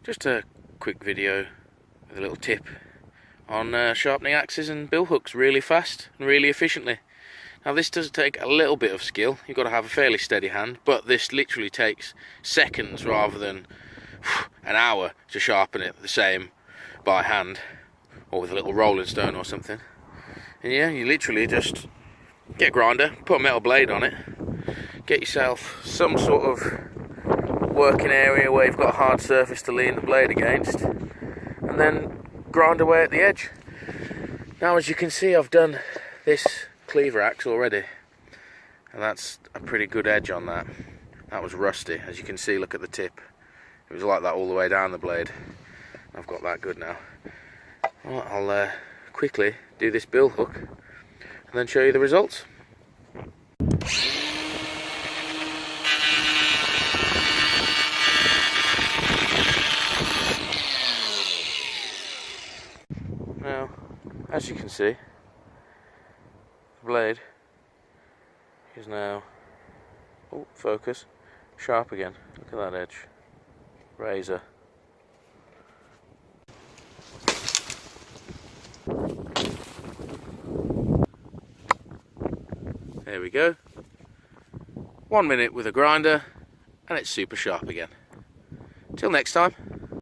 Just a quick video with a little tip on sharpening axes and bill hooks really fast and really efficiently. Now this does take a little bit of skill, you've got to have a fairly steady hand, but this literally takes seconds rather than an hour to sharpen it the same by hand or with a little rolling stone or something. And yeah, you literally just get a grinder, put a metal blade on it, get yourself some sort of working area where you've got a hard surface to lean the blade against, and then grind away at the edge. Now as you can see, I've done this cleaver axe already, and that's a pretty good edge on that. That was rusty, as you can see. Look at the tip, it was like that all the way down the blade. I've got that good now. Well, I'll quickly do this bill hook and then show you the results. Now, as you can see, the blade is now, oh, focus, sharp again. Look at that edge. Razor. There we go. 1 minute with a grinder and it's super sharp again. Till next time.